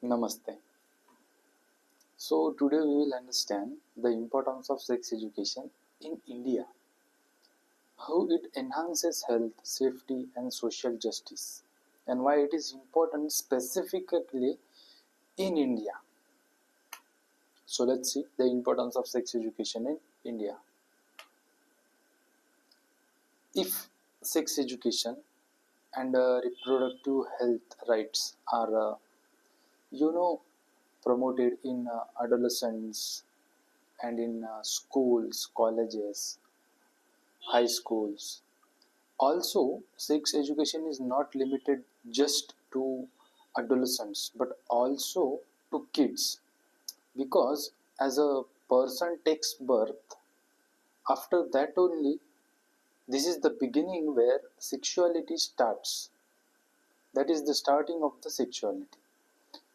Namaste. So today we will understand the importance of sex education in India, how it enhances health, safety and social justice, and why it is important specifically in India. So let's see the importance of sex education in India. If sex education and reproductive health rights are you know promoted in adolescents and in schools, colleges, high schools. Also, sex education is not limited just to adolescents but also to kids, because as a person takes birth, after that only this is the beginning where sexuality starts. That is the starting of the sexuality.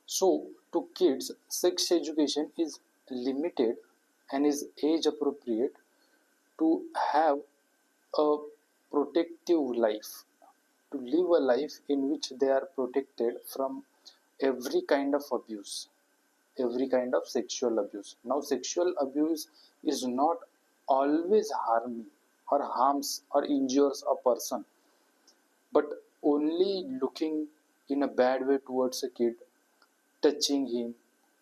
So, to kids, sex education is limited and is age appropriate to have a protective life, to live a life in which they are protected from every kind of abuse, every kind of sexual abuse. Now, sexual abuse is not always harming or harms or injures a person, but only looking in a bad way towards a kid, touching him,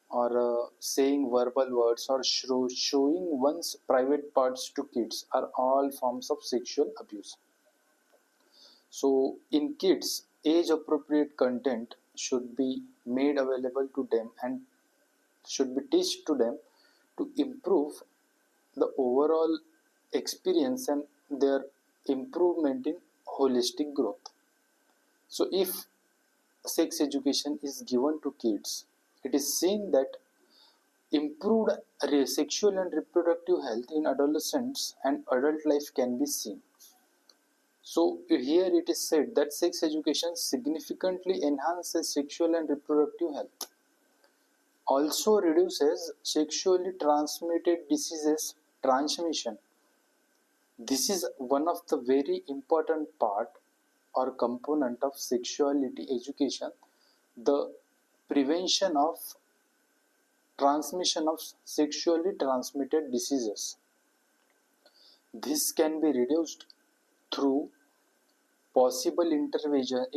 or saying verbal words or showing one's private parts to kids are all forms of sexual abuse. So, in kids, age appropriate content should be made available to them and should be taught to them to improve the overall experience and their improvement in holistic growth. So, if sex education is given to kids, it is seen that improved sexual and reproductive health in adolescents and adult life can be seen. So here it is said that sex education significantly enhances sexual and reproductive health, also reduces sexually transmitted diseases transmission. This is one of the very important part or component of sexuality education, the prevention of transmission of sexually transmitted diseases. This can be reduced through possible interventions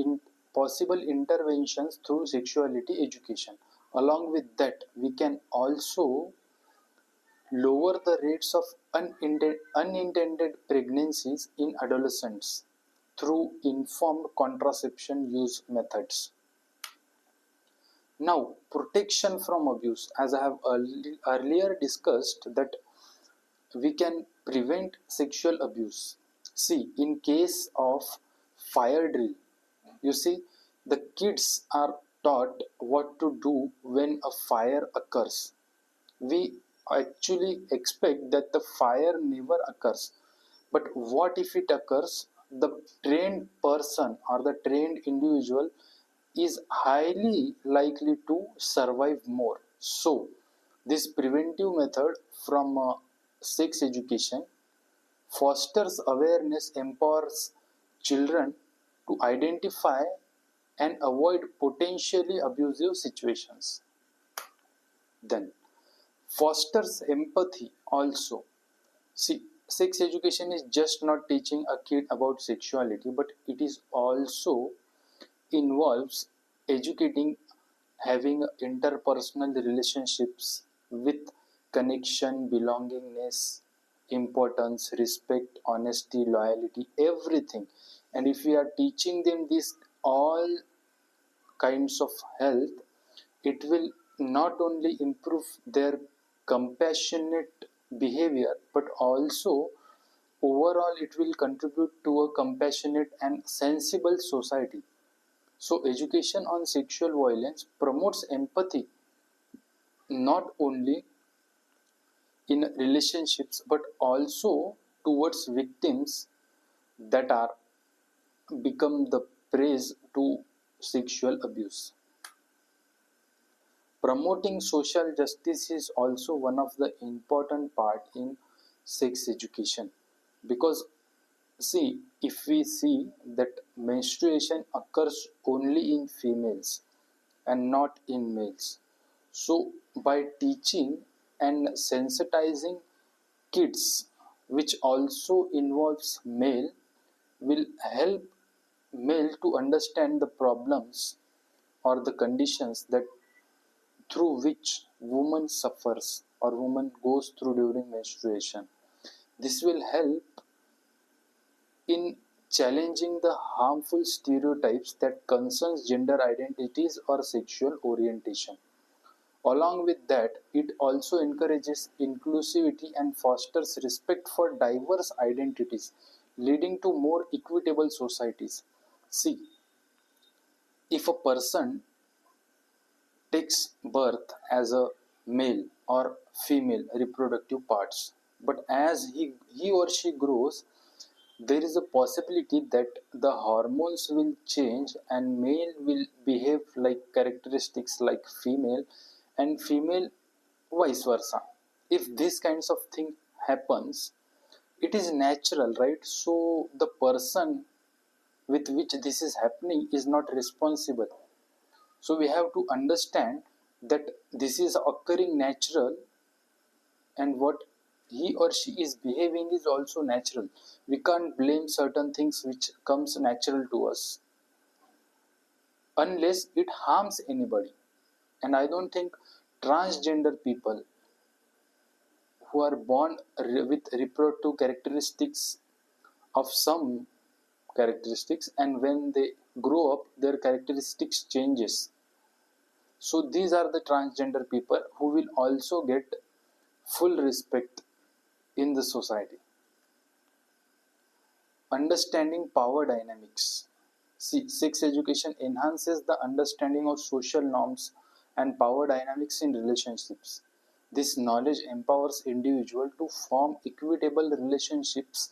through sexuality education. Along with that, we can also lower the rates of unintended pregnancies in adolescents through informed contraception use methods. Now, protection from abuse. As I have earlier discussed, that we can prevent sexual abuse. See, in case of fire drill, you see, the kids are taught what to do when a fire occurs. We actually expect that the fire never occurs. But what if it occurs? The trained person or the trained individual is highly likely to survive more. So, this preventive method from sex education fosters awareness, empowers children to identify and avoid potentially abusive situations. Then, fosters empathy also. See, sex education is just not teaching a kid about sexuality, but it is also involves educating, having interpersonal relationships with connection, belongingness, importance, respect, honesty, loyalty, everything. And if we are teaching them this all kinds of health, it will not only improve their compassionate behavior but also overall it will contribute to a compassionate and sensible society. So, education on sexual violence promotes empathy not only in relationships but also towards victims that are become the prey to sexual abuse. Promoting social justice is also one of the important part in sex education, because see, if we see that menstruation occurs only in females, and not in males. So, by teaching and sensitizing kids, which also involves male, will help male to understand the problems or the conditions that through which woman suffers or woman goes through during menstruation. This will help in challenging the harmful stereotypes that concerns gender identities or sexual orientation. Along with that, it also encourages inclusivity and fosters respect for diverse identities, leading to more equitable societies. See, if a person takes birth as a male or female reproductive parts, but as he or she grows, there is a possibility that the hormones will change and male will behave like characteristics like female and female vice versa. If this kinds of thing happens, it is natural, right? So the person with which this is happening is not responsible. So we have to understand that this is occurring natural, and what he or she is behaving is also natural. We can't blame certain things which comes natural to us unless it harms anybody. And I don't think transgender people who are born with reproductive characteristics of some characteristics, and when they grow up their characteristics changes. So these are the transgender people who will also get full respect in the society. Understanding power dynamics. See, sex education enhances the understanding of social norms and power dynamics in relationships. This knowledge empowers individuals to form equitable relationships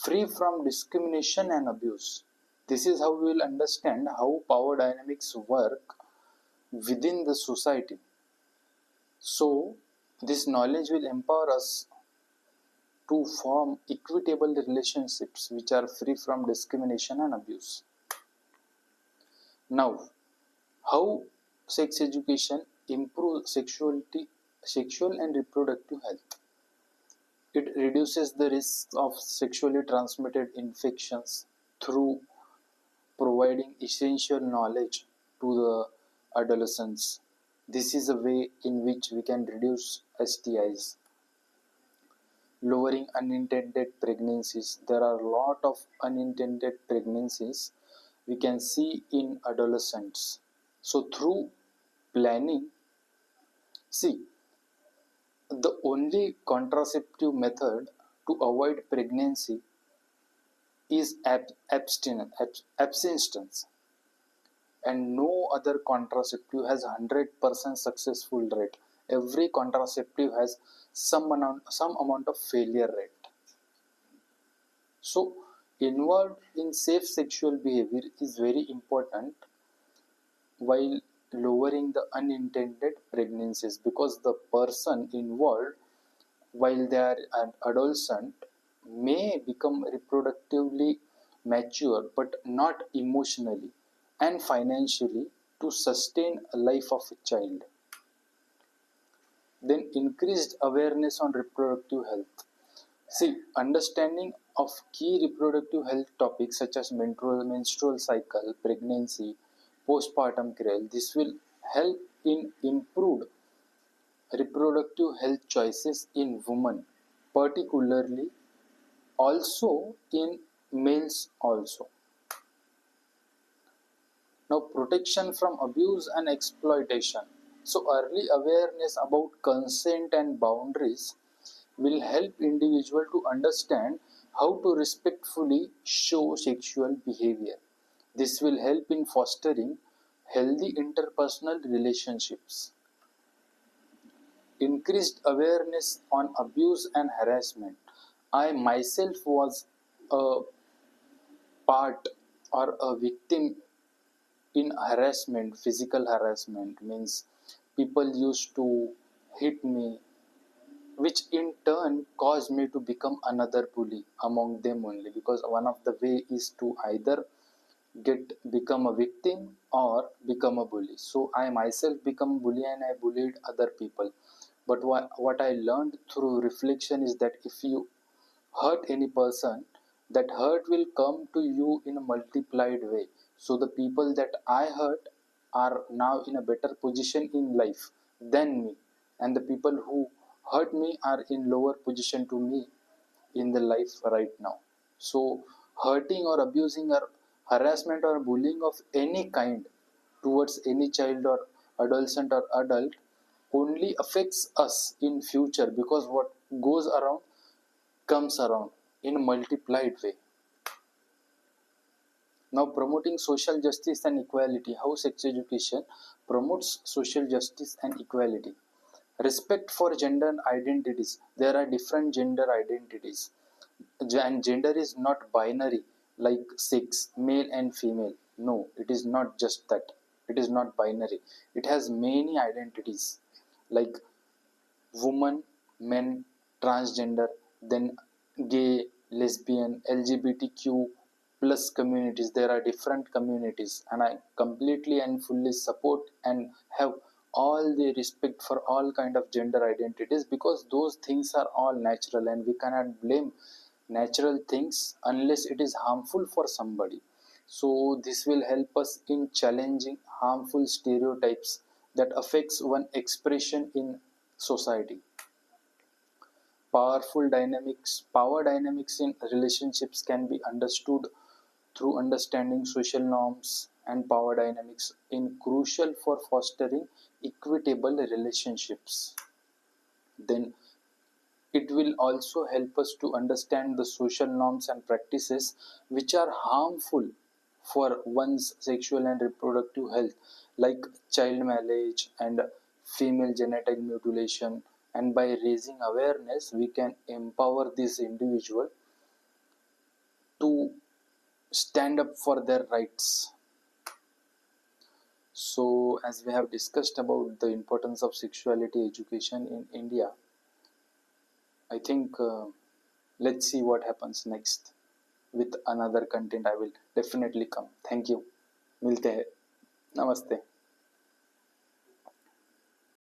free from discrimination and abuse. This is how we will understand how power dynamics work within the society. So, this knowledge will empower us to form equitable relationships which are free from discrimination and abuse. Now, how sex education improves sexual and reproductive health? It reduces the risk of sexually transmitted infections through providing essential knowledge to the adolescents. This is a way in which we can reduce STIs. Lowering unintended pregnancies. There are a lot of unintended pregnancies we can see in adolescents. So, through planning, see, the only contraceptive method to avoid pregnancy is abstinence, and no other contraceptive has 100% successful rate. Every contraceptive has some amount of failure rate. So, involved in safe sexual behavior is very important while lowering the unintended pregnancies, because the person involved while they are an adolescent may become reproductively mature but not emotionally and financially to sustain a life of a child. Then increased awareness on reproductive health. See, understanding of key reproductive health topics such as menstrual cycle, pregnancy, postpartum care, this will help in improved reproductive health choices in women, particularly also in males also. Now, protection from abuse and exploitation. So, early awareness about consent and boundaries will help individual to understand how to respectfully show sexual behavior. This will help in fostering healthy interpersonal relationships. Increased awareness on abuse and harassment. I myself was a part or a victim in harassment. Physical harassment means people used to hit me, which in turn caused me to become another bully among them only, because one of the way is to either get become a victim or become a bully. So I myself become bully and I bullied other people. But what I learned through reflection is that if you hurt any person, that hurt will come to you in a multiplied way. So the people that I hurt are now in a better position in life than me, and the people who hurt me are in lower position to me in the life right now. So hurting or abusing or harassment or bullying of any kind towards any child or adolescent or adult only affects us in future, because what goes around comes around in a multiplied way. Now, promoting social justice and equality. How sex education promotes social justice and equality? Respect for gender identities. There are different gender identities, and gender is not binary like sex, male and female. No, it is not just that. It is not binary. It has many identities like woman, men, transgender, then gay, lesbian, LGBTQ plus communities. There are different communities, and I completely and fully support and have all the respect for all kind of gender identities, because those things are all natural and we cannot blame natural things unless it is harmful for somebody. So this will help us in challenging harmful stereotypes that affects one expression in society. Power dynamics in relationships can be understood through understanding social norms, and power dynamics in crucial for fostering equitable relationships. Then it will also help us to understand the social norms and practices which are harmful for one's sexual and reproductive health, like child marriage and female genital mutilation. And by raising awareness, we can empower this individual to stand up for their rights. So, as we have discussed about the importance of sexuality education in India, I think let's see what happens next. With another content I will definitely come. Thank you. मिलते हैं. नमस्ते.